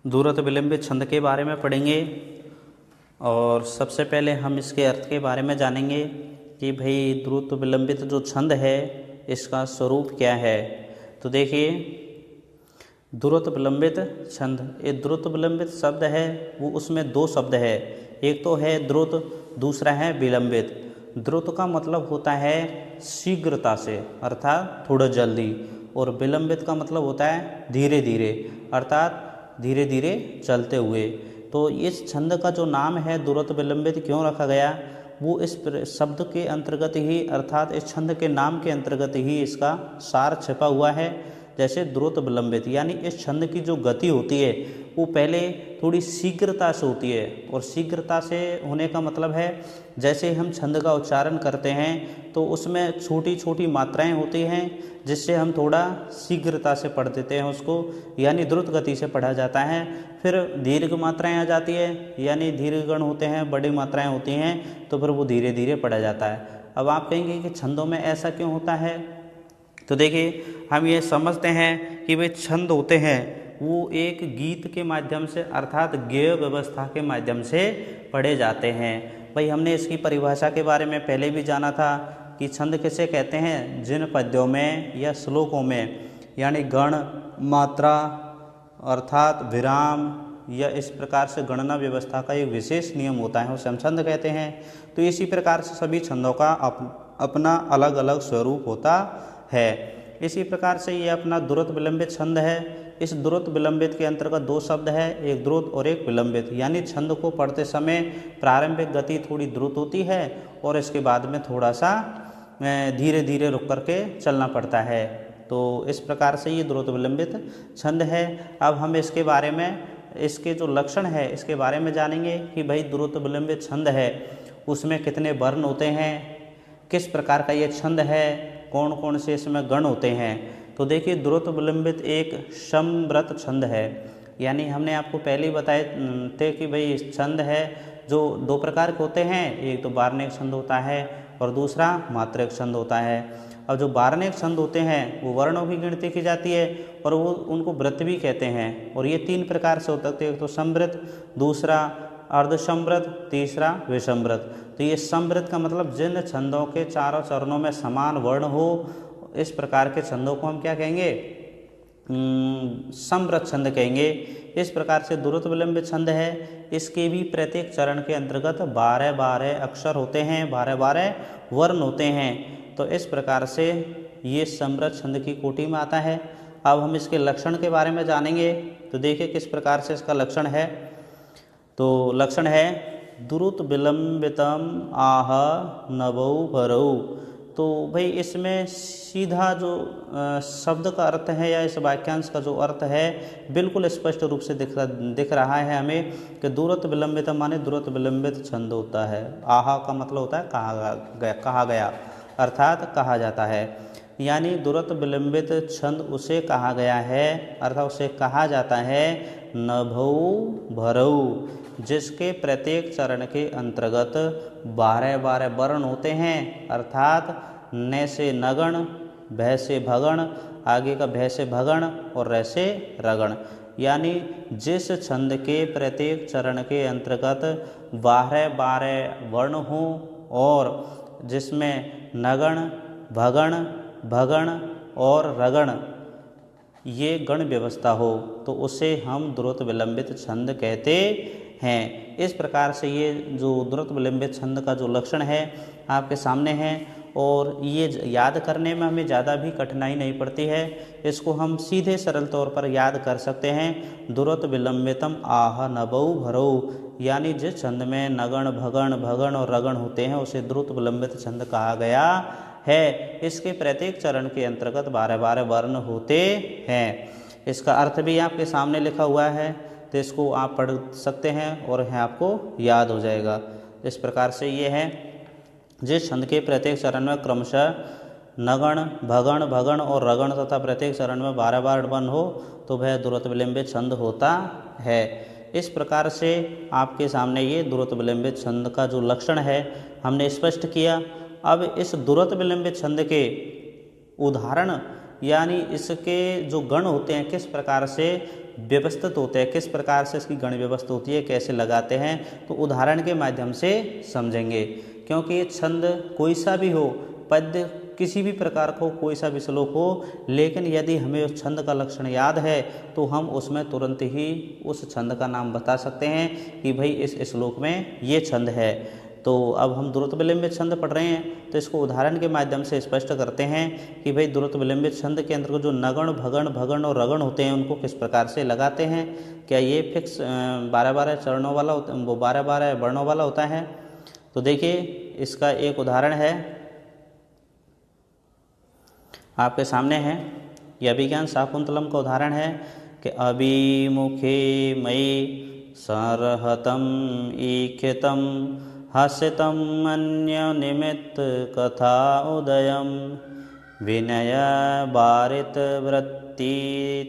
दूरत विलंबित छंद के बारे में पढ़ेंगे और सबसे पहले हम इसके अर्थ के बारे में जानेंगे कि भाई द्रुत विलंबित जो छंद है इसका स्वरूप क्या है। तो देखिए, द्रुत विलंबित छंद, ये द्रुत विलंबित शब्द है वो उसमें दो शब्द है, एक तो है द्रुत, दूसरा है विलंबित। द्रुत का मतलब होता है शीघ्रता से अर्थात थोड़ा जल्दी, और विलंबित का मतलब होता है धीरे धीरे अर्थात धीरे धीरे चलते हुए। तो इस छंद का जो नाम है द्रुत विलंबित क्यों रखा गया, वो इस शब्द के अंतर्गत ही अर्थात इस छंद के नाम के अंतर्गत ही इसका सार छिपा हुआ है। जैसे द्रुत विलंबित यानी इस छंद की जो गति होती है वो पहले थोड़ी शीघ्रता से होती है, और शीघ्रता से होने का मतलब है जैसे हम छंद का उच्चारण करते हैं तो उसमें छोटी छोटी मात्राएं होती हैं जिससे हम थोड़ा शीघ्रता से पढ़ देते हैं उसको, यानी द्रुत गति से पढ़ा जाता है। फिर दीर्घ मात्राएं आ जाती है यानी दीर्घ गण होते हैं, बड़ी मात्राएं होती हैं तो फिर वो धीरे धीरे पढ़ा जाता है। अब आप कहेंगे कि छंदों में ऐसा क्यों होता है, तो देखिए हम ये समझते हैं कि वे छंद होते हैं वो एक गीत के माध्यम से अर्थात गेय व्यवस्था के माध्यम से पढ़े जाते हैं। भाई हमने इसकी परिभाषा के बारे में पहले भी जाना था कि छंद किसे कहते हैं, जिन पद्यों में या श्लोकों में यानी गण मात्रा अर्थात विराम या इस प्रकार से गणना व्यवस्था का एक विशेष नियम होता है उसे हम छंद कहते हैं। तो इसी प्रकार से सभी छंदों का अपना अलग अलग स्वरूप होता है। इसी प्रकार से ये अपना द्रुत विलंबित छंद है। इस द्रुत विलंबित के अंतर्गत दो शब्द है, एक द्रुत और एक विलंबित, यानी छंद को पढ़ते समय प्रारंभिक गति थोड़ी द्रुत होती है और इसके बाद में थोड़ा सा धीरे धीरे रुक करके चलना पड़ता है। तो इस प्रकार से ये द्रुत विलंबित छंद है। अब हम इसके बारे में, इसके जो लक्षण है इसके बारे में जानेंगे कि भाई द्रुत विलंबित छंद है उसमें कितने वर्ण होते हैं, किस प्रकार का ये छंद है, कौन कौन से इसमें गण होते हैं। तो देखिए, द्रुत विलंबित एक समव्रत छंद है, यानी हमने आपको पहले ही बताए थे कि भाई छंद है जो दो प्रकार के होते हैं, एक तो वार्णिक छंद होता है और दूसरा मात्रक छंद होता है। अब जो वार्णिक छंद होते हैं वो वर्णों की गिनती की जाती है और वो उनको वृत्त भी कहते हैं, और ये तीन प्रकार से होते हैं, एक तो समवृत, दूसरा अर्धसमवृत, तीसरा विषमवृत। तो ये समवृत का मतलब जिन छंदों के चारों चरणों में समान वर्ण हो, इस प्रकार के छंदों को हम क्या कहेंगे, समवृत छंद कहेंगे। इस प्रकार से द्रुत विलंबित छंद है, इसके भी प्रत्येक चरण के अंतर्गत 12-12 अक्षर होते हैं, 12-12 वर्ण होते हैं। तो इस प्रकार से ये समवृत छंद की कोटि में आता है। अब हम इसके लक्षण के बारे में जानेंगे। तो देखिए किस प्रकार से इसका लक्षण है। तो लक्षण है द्रुत विलंबितम आह नभौ भरौ। तो भाई इसमें सीधा जो शब्द का अर्थ है या इस वाक्यांश का जो अर्थ है बिल्कुल स्पष्ट रूप से दिख रहा है हमें कि द्रुत विलंबितम माने द्रुत विलंबित छंद होता है। आहा का मतलब होता है कहा गया अर्थात कहा जाता है, यानी द्रुत विलंबित छंद उसे कहा गया है अर्थात उसे कहा जाता है नभौ भरौ, जिसके प्रत्येक चरण के अंतर्गत 12-12 वर्ण होते हैं अर्थात न से नगण, भय से भगण, आगे का भय से भगण और र से रगण। यानी जिस छंद के प्रत्येक चरण के अंतर्गत 12-12 वर्ण हों और जिसमें नगण, भगण, भगण और रगण ये गण व्यवस्था हो तो उसे हम द्रुत विलंबित छंद कहते हैं। इस प्रकार से ये जो द्रुत विलंबित छंद का जो लक्षण है आपके सामने है, और ये याद करने में हमें ज़्यादा भी कठिनाई नहीं पड़ती है, इसको हम सीधे सरल तौर पर याद कर सकते हैं। द्रुत विलंबितम आह नभौ भरौ, यानी जिस छंद में नगण, भगण, भगण और रगण होते हैं उसे द्रुत विलंबित छंद कहा गया है। इसके प्रत्येक चरण के अंतर्गत 12-12 वर्ण होते हैं। इसका अर्थ भी आपके सामने लिखा हुआ है, तो इसको आप पढ़ सकते हैं और है आपको याद हो जाएगा। इस प्रकार से ये है, जिस छंद के प्रत्येक चरण में क्रमशः नगण, भगण, भगण और रगण तथा प्रत्येक चरण में 12-12 वर्ण हो तो वह द्रुत विलंबित छंद होता है। इस प्रकार से आपके सामने ये द्रुत विलंबित छंद का जो लक्षण है हमने स्पष्ट किया। अब इस द्रुत विलंबित छंद के उदाहरण यानी इसके जो गण होते हैं किस प्रकार से व्यवस्थित होते हैं, किस प्रकार से इसकी गण व्यवस्था होती है, कैसे लगाते हैं, तो उदाहरण के माध्यम से समझेंगे। क्योंकि ये छंद कोई सा भी हो, पद्य किसी भी प्रकार को, कोई सा भी श्लोक हो, लेकिन यदि हमें उस छंद का लक्षण याद है तो हम उसमें तुरंत ही उस छंद का नाम बता सकते हैं कि भाई इस श्लोक में ये छंद है। तो अब हम द्रुत विलंबित छंद पढ़ रहे हैं, तो इसको उदाहरण के माध्यम से स्पष्ट करते हैं कि भाई द्रुत विलंबित छंद के अंतर्गत जो नगण, भगण, भगण और रगण होते हैं उनको किस प्रकार से लगाते हैं। क्या ये फिक्स 12-12 चरणों वाला होता, वो 12-12 वर्णों वाला होता है। तो देखिए इसका एक उदाहरण है आपके सामने है, ये अभिज्ञान शाकुंतलम का उदाहरण है कि अभिमुखे मयि सरहतम ईखितम हास्यतम अन्य निमित्त कथा उदयम विनय बारित वृत्तितस्तया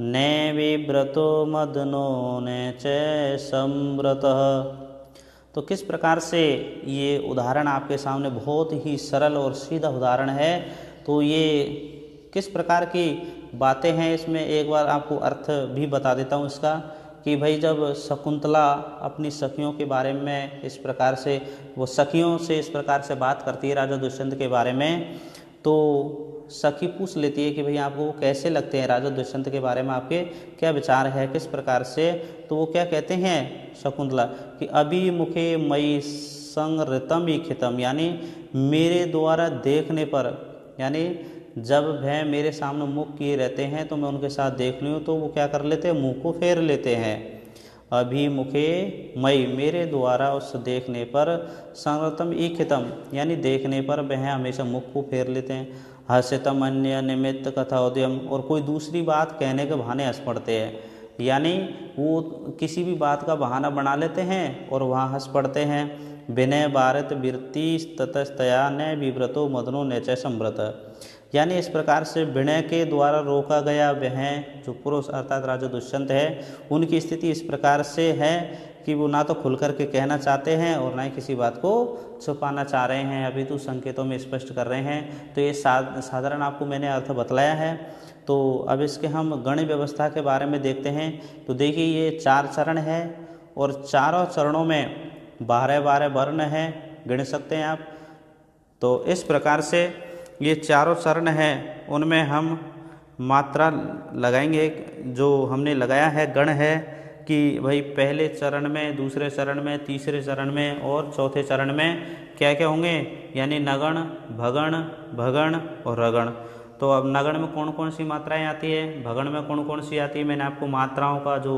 ने विव्रतो मदनो ने च संव्रतः। तो किस प्रकार से ये उदाहरण आपके सामने बहुत ही सरल और सीधा उदाहरण है। तो ये किस प्रकार की बातें हैं, इसमें एक बार आपको अर्थ भी बता देता हूँ इसका, कि भाई जब शकुंतला अपनी सखियों के बारे में इस प्रकार से, वो सखियों से इस प्रकार से बात करती है राजा दुष्यंत के बारे में, तो सखी पूछ लेती है कि भाई आपको कैसे लगते हैं, राजा दुष्यंत के बारे में आपके क्या विचार है, किस प्रकार से। तो वो क्या कहते हैं शकुंतला कि अभिमुखे मयि संहृतम ईखितम, यानी मेरे द्वारा देखने पर, यानी जब वह मेरे सामने मुख किए रहते हैं तो मैं उनके साथ देख लूँ तो वो क्या कर लेते हैं, मुँह को फेर लेते हैं। अभिमुखे मयि, मेरे द्वारा उस देखने पर, संहृतम ईखितम, यानी देखने पर वह हमेशा मुख को फेर लेते हैं। हास्यतम अन्य निमित्त कथा उद्यम, और कोई दूसरी बात कहने के बहाने हंस पड़ते हैं, यानी वो किसी भी बात का बहाना बना लेते हैं और वहाँ हंस पड़ते हैं। विनय भारत वृत्ति ततस्तया न विव्रतो मदनो न च संव्रत, यानी इस प्रकार से विनय के द्वारा रोका गया वह जो पुरुष अर्थात राजा दुष्यंत है, उनकी स्थिति इस प्रकार से है कि वो ना तो खुल करके कहना चाहते हैं और ना ही किसी बात को छुपाना चाह रहे हैं, अभी तो संकेतों में स्पष्ट कर रहे हैं। तो ये साधारण आपको मैंने अर्थ बतलाया है। तो अब इसके हम गण व्यवस्था के बारे में देखते हैं। तो देखिए ये 4 चरण है और चारों चरणों में 12-12 वर्ण हैं, गिन सकते हैं आप। तो इस प्रकार से ये चारों चरण हैं, उनमें हम मात्रा लगाएंगे। जो हमने लगाया है गण है कि भाई पहले चरण में, दूसरे चरण में, तीसरे चरण में और चौथे चरण में क्या क्या होंगे, यानी नगण, भगण, भगण और रगण। तो अब नगण में कौन कौन सी मात्राएं आती है, भगण में कौन कौन सी आती है, मैंने आपको मात्राओं का जो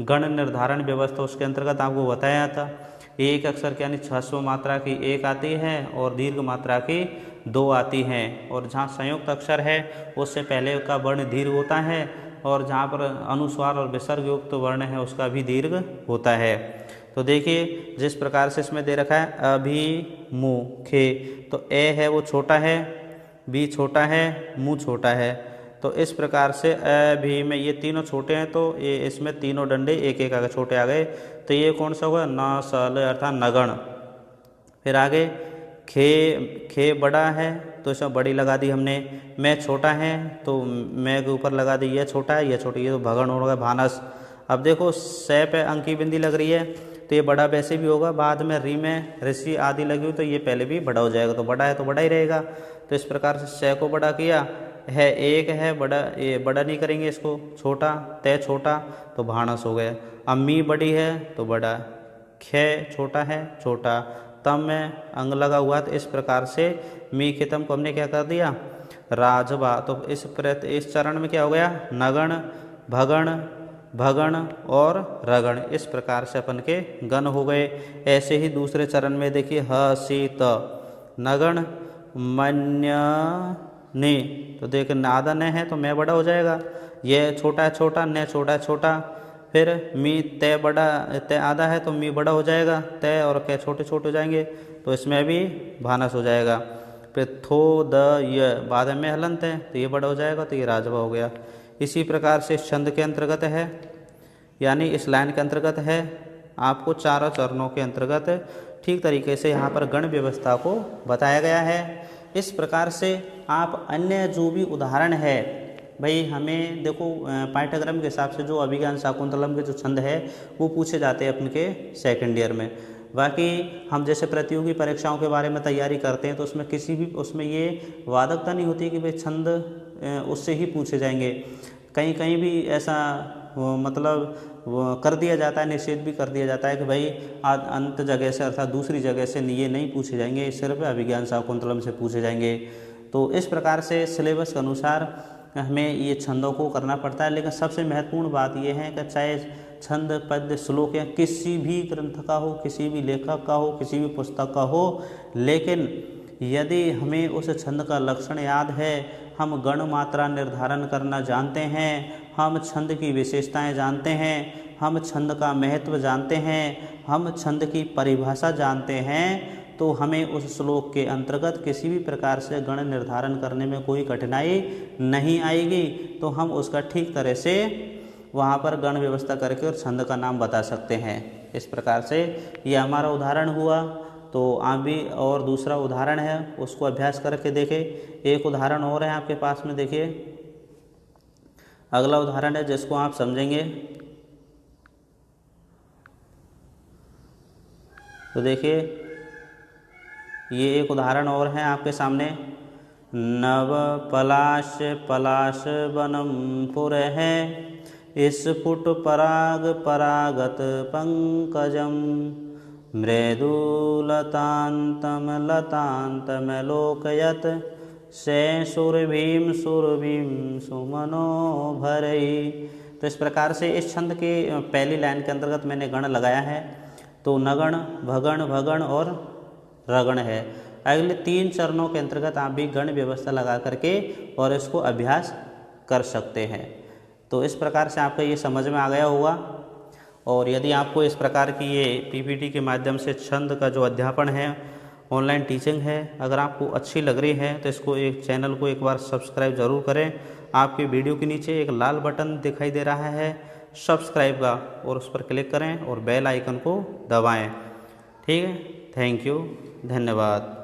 गण निर्धारण व्यवस्था उसके अंतर्गत आपको बताया था। एक अक्षर के यानी 600 मात्रा की एक आती है और दीर्घ मात्रा की 2 आती हैं, और जहाँ संयुक्त अक्षर है उससे पहले का वर्ण दीर्घ होता है, और जहाँ पर अनुस्वार और विसर्ग युक्त वर्ण है उसका भी दीर्घ होता है। तो देखिए जिस प्रकार से इसमें दे रखा है अभिमुखे, तो ए है वो छोटा है, बी छोटा है, मुँह छोटा है। तो इस प्रकार से अभी में ये तीनों छोटे हैं, तो ये इसमें तीनों डंडे एक एक आगे छोटे आ गए। तो ये कौन सा होगा, न सल अर्थात नगण। फिर आगे खे बड़ा है तो इसमें बड़ी लगा दी हमने। मैं छोटा है तो मैं के ऊपर लगा दी यह छोटा है, यह छोटी, ये तो भगण होगा भानस। अब देखो सै पे अंकी बिंदी लग रही है तो ये बड़ा वैसे भी होगा, बाद में री में ऋषि आदि लगी हुई तो ये पहले भी बड़ा हो जाएगा, तो बड़ा है तो बड़ा ही रहेगा। तो इस प्रकार से सै को बड़ा किया है, एक है बड़ा, ये बड़ा नहीं करेंगे इसको, छोटा, तय छोटा तो भानस हो गया। अम्मी बड़ी है तो बड़ा, खे छोटा है छोटा, तम में अंग लगा हुआ, तो इस प्रकार से मी के तम को हमने क्या कर दिया, राजभा। तो इस चरण में क्या हो गया, नगण, भगण, भगण और रगण, इस प्रकार से अपन के गण हो गए। ऐसे ही दूसरे चरण में देखिए ह सी त, नगण, मन्य ने, तो देख नादा न है तो मैं बड़ा हो जाएगा, यह छोटा है छोटा, न छोटा है छोटा। फिर मी तय बड़ा, तय आधा है तो मी बड़ा हो जाएगा, तय और कै छोटे छोटे हो जाएंगे, तो इसमें भी भानस हो जाएगा। फिर थो द य बाद में हलंत है तो ये बड़ा हो जाएगा, तो ये राजवा हो गया। इसी प्रकार से इस छंद के अंतर्गत है, यानी इस लाइन के अंतर्गत है, आपको चारों चरणों के अंतर्गत ठीक तरीके से यहाँ पर गण व्यवस्था को बताया गया है। इस प्रकार से आप अन्य जो भी उदाहरण है भाई हमें देखो पाठ्यक्रम के हिसाब से जो अभिज्ञान शाकुंतलम के जो छंद है वो पूछे जाते हैं अपन के सेकंड ईयर में। बाकी हम जैसे प्रतियोगी परीक्षाओं के बारे में तैयारी करते हैं तो उसमें किसी भी उसमें ये वादकता नहीं होती कि भाई छंद उससे ही पूछे जाएंगे। कहीं कहीं भी ऐसा मतलब कर दिया जाता है, निषेध भी कर दिया जाता है कि भाई अंत जगह से अर्थात दूसरी जगह से ये नहीं पूछे जाएंगे, सिर्फ अभिज्ञान शाकुंतलम से पूछे जाएंगे। तो इस प्रकार से सिलेबस के अनुसार हमें ये छंदों को करना पड़ता है। लेकिन सबसे महत्वपूर्ण बात यह है कि चाहे छंद पद्य श्लोक या किसी भी ग्रंथ का हो, किसी भी लेखक का हो, किसी भी पुस्तक का हो, लेकिन यदि हमें उस छंद का लक्षण याद है, हम गण मात्रा निर्धारण करना जानते हैं, हम छंद की विशेषताएं जानते हैं, हम छंद का महत्व जानते हैं, हम छंद की परिभाषा जानते हैं, तो हमें उस श्लोक के अंतर्गत किसी भी प्रकार से गण निर्धारण करने में कोई कठिनाई नहीं आएगी। तो हम उसका ठीक तरह से वहाँ पर गण व्यवस्था करके और छंद का नाम बता सकते हैं। इस प्रकार से ये हमारा उदाहरण हुआ। तो आप भी और दूसरा उदाहरण है उसको अभ्यास करके देखें। एक उदाहरण और है आपके पास में, देखिए अगला उदाहरण है जिसको आप समझेंगे। तो देखिए ये एक उदाहरण और है आपके सामने। नव पलाश पलाश बनम पुर है, स्फुट पराग परागत पंकजम, मृदुलतान्तम लतान्तमलोकयत, से सुरभीम सुरभीम सुमनोभरई। तो इस प्रकार से इस छंद के पहली लाइन के अंतर्गत मैंने गण लगाया है। तो नगण, भगण, भगण और रगण है। अगले 3 चरणों के अंतर्गत आप भी गण व्यवस्था लगा करके और इसको अभ्यास कर सकते हैं। तो इस प्रकार से आपका ये समझ में आ गया होगा। और यदि आपको इस प्रकार की ये पीपीटी के माध्यम से छंद का जो अध्यापन है, ऑनलाइन टीचिंग है, अगर आपको अच्छी लग रही है तो इसको एक चैनल को एक बार सब्सक्राइब ज़रूर करें। आपके वीडियो के नीचे एक लाल बटन दिखाई दे रहा है सब्सक्राइब का, और उस पर क्लिक करें और बेल आइकन को दबाएं। ठीक है, थैंक यू, धन्यवाद।